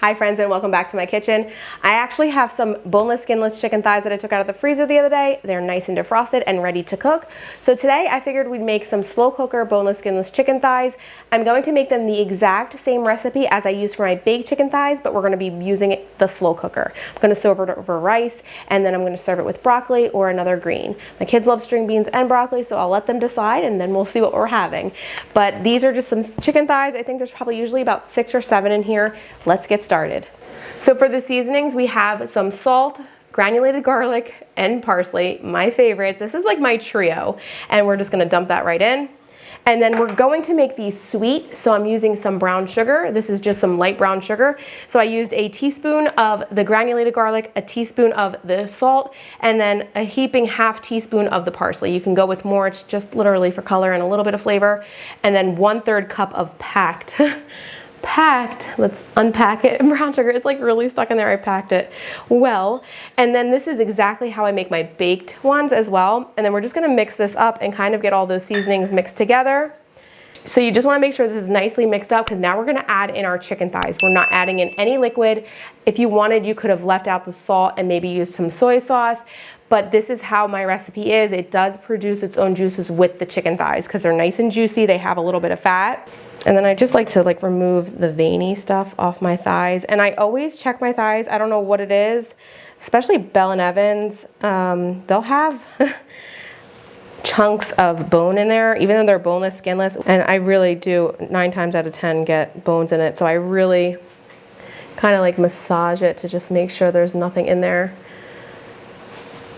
Hi friends, and welcome back to my kitchen. I actually have some boneless, skinless chicken thighs that I took out of the freezer the other day. They're nice and defrosted and ready to cook. So today I figured we'd make some slow cooker boneless, skinless chicken thighs. I'm going to make them the exact same recipe as I used for my baked chicken thighs, but we're going to be using the slow cooker. I'm going to serve it over rice, and then I'm going to serve it with broccoli or another green. My kids love string beans and broccoli, so I'll let them decide, and then we'll see what we're having. But these are just some chicken thighs. I think there's probably usually about 6 or 7 in here. Let's get started. So for the seasonings, we have some salt, granulated garlic, and parsley, my favorites. This is like my trio, and we're just gonna dump that right in. And then we're going to make these sweet, so I'm using some brown sugar. This is just some light brown sugar. So I used a teaspoon of the granulated garlic, a teaspoon of the salt, and then a heaping half teaspoon of the parsley. You can go with more, it's just literally for color and a little bit of flavor. And then 1/3 cup of let's unpack it, brown sugar. It's like really stuck in there. I packed it well. And then this is exactly how I make my baked ones as well. And then we're just gonna mix this up and kind of get all those seasonings mixed together. So you just wanna make sure this is nicely mixed up, because now we're gonna add in our chicken thighs. We're not adding in any liquid. If you wanted, you could have left out the salt and maybe used some soy sauce. But this is how my recipe is. It does produce its own juices with the chicken thighs because they're nice and juicy. They have a little bit of fat. And then I just like to remove the veiny stuff off my thighs. And I always check my thighs. I don't know what it is, especially Bell and Evans. They'll have chunks of bone in there, even though they're boneless, skinless. And I really do 9 times out of 10 get bones in it. So I really kind of massage it to just make sure there's nothing in there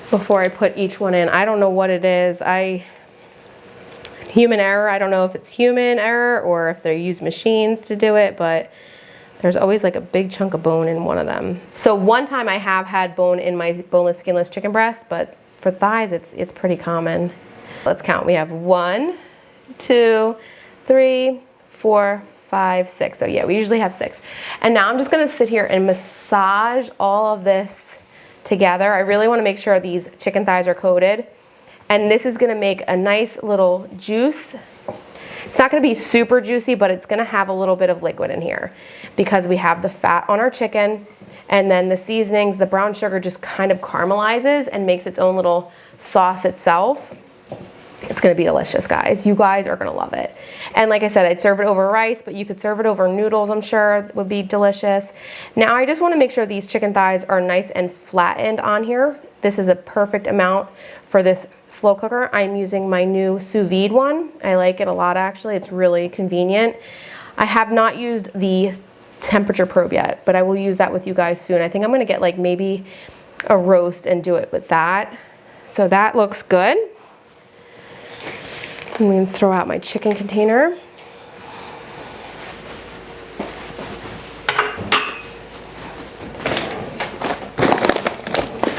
before I put each one in. I don't know what it is. Human error. I don't know if it's human error or if they use machines to do it, but there's always a big chunk of bone in one of them. So one time I have had bone in my boneless, skinless chicken breast, but for thighs, it's pretty common. Let's count. We have 1, 2, 3, 4, 5, 6. So yeah, we usually have 6. And now I'm just gonna sit here and massage all of this together. I really want to make sure these chicken thighs are coated, and this is going to make a nice little juice. It's not going to be super juicy, but it's going to have a little bit of liquid in here because we have the fat on our chicken, and then the seasonings, the brown sugar just kind of caramelizes and makes its own little sauce itself. It's gonna be delicious, guys. You guys are gonna love it. And like I said, I'd serve it over rice, but you could serve it over noodles, I'm sure it would be delicious. Now I just wanna make sure these chicken thighs are nice and flattened on here. This is a perfect amount for this slow cooker. I'm using my new sous vide one. I like it a lot, actually. It's really convenient. I have not used the temperature probe yet, but I will use that with you guys soon. I think I'm gonna get maybe a roast and do it with that. So that looks good. I'm going to throw out my chicken container.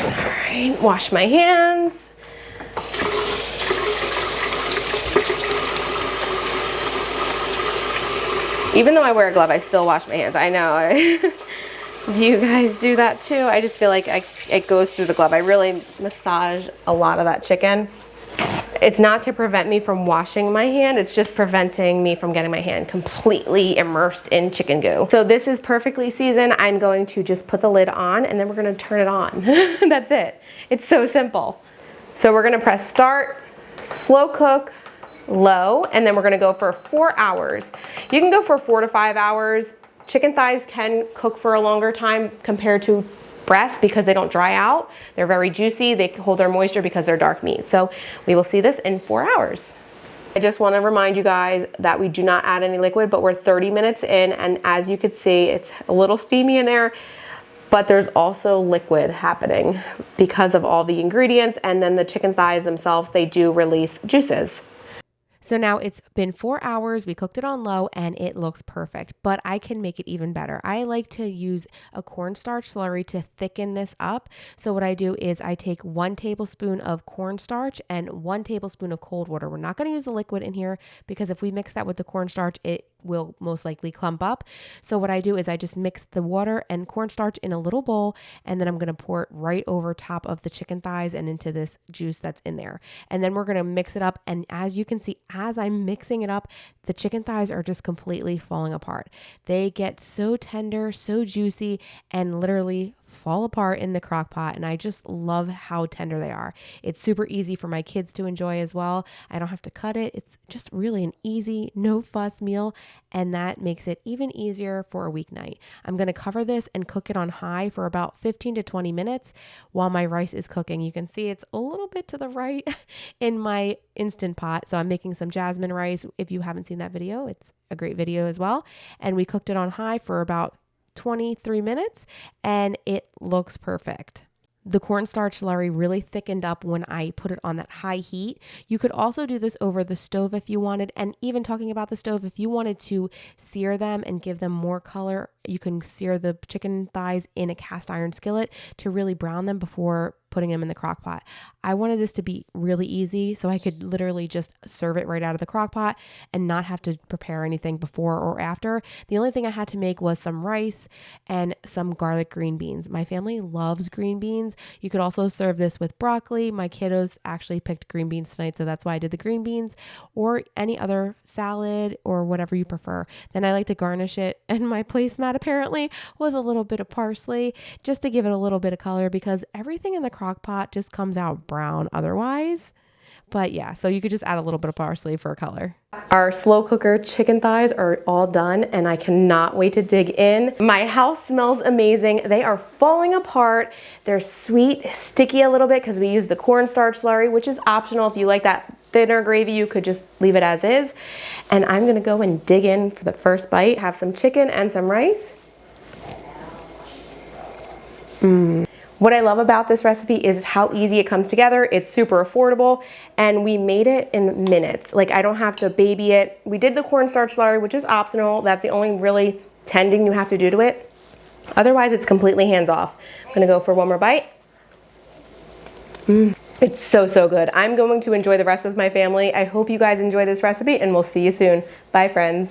All right, wash my hands. Even though I wear a glove, I still wash my hands. I know. Do you guys do that too? I just feel like it goes through the glove. I really massage a lot of that chicken. It's not to prevent me from washing my hand, it's just preventing me from getting my hand completely immersed in chicken goo. So this is perfectly seasoned. I'm going to just put the lid on, and then we're gonna turn it on. That's it. It's so simple. So we're gonna press start, slow cook, low, and then we're gonna go for 4 hours. You can go for 4 to 5 hours. Chicken thighs can cook for a longer time compared to breasts because they don't dry out. They're very juicy. They hold their moisture because they're dark meat. So we will see this in 4 hours. I just want to remind you guys that we do not add any liquid, but we're 30 minutes in, and as you can see, it's a little steamy in there, but there's also liquid happening because of all the ingredients, and then the chicken thighs themselves, they do release juices. So now it's been 4 hours, we cooked it on low, and it looks perfect, but I can make it even better. I like to use a cornstarch slurry to thicken this up. So what I do is I take 1 tablespoon of cornstarch and 1 tablespoon of cold water. We're not gonna use the liquid in here because if we mix that with the cornstarch, it will most likely clump up. So what I do is I just mix the water and cornstarch in a little bowl, and then I'm going to pour it right over top of the chicken thighs and into this juice that's in there. And then we're going to mix it up. And as you can see, as I'm mixing it up, the chicken thighs are just completely falling apart. They get so tender, so juicy, and literally fall apart in the crock pot. And I just love how tender they are. It's super easy for my kids to enjoy as well. I don't have to cut it. It's just really an easy, no fuss meal. And that makes it even easier for a weeknight. I'm going to cover this and cook it on high for about 15 to 20 minutes while my rice is cooking. You can see it's a little bit to the right in my Instant Pot. So I'm making some jasmine rice. If you haven't seen that video, it's a great video as well. And we cooked it on high for about 23 minutes and it looks perfect. The cornstarch slurry really thickened up when I put it on that high heat. You could also do this over the stove if you wanted. And even talking about the stove, if you wanted to sear them and give them more color, you can sear the chicken thighs in a cast iron skillet to really brown them before putting them in the crock pot. I wanted this to be really easy so I could literally just serve it right out of the crock pot and not have to prepare anything before or after. The only thing I had to make was some rice and some garlic green beans. My family loves green beans. You could also serve this with broccoli. My kiddos actually picked green beans tonight, so that's why I did the green beans, or any other salad or whatever you prefer. Then I like to garnish it, and my placemat apparently with a little bit of parsley just to give it a little bit of color, because everything in the crock pot just comes out brown otherwise. But yeah, so you could just add a little bit of parsley for color. Our slow cooker chicken thighs are all done and I cannot wait to dig in. My house smells amazing. They are falling apart. They're sweet, sticky a little bit because we use the cornstarch slurry, which is optional. If you like that thinner gravy, you could just leave it as is. And I'm gonna go and dig in for the first bite. Have some chicken and some rice. What I love about this recipe is how easy it comes together. It's super affordable and we made it in minutes. Like, I don't have to baby it. We did the cornstarch slurry, which is optional. That's the only really tending you have to do to it. Otherwise, it's completely hands off. I'm gonna go for one more bite. It's so, so good. I'm going to enjoy the rest with my family. I hope you guys enjoy this recipe and we'll see you soon. Bye, friends.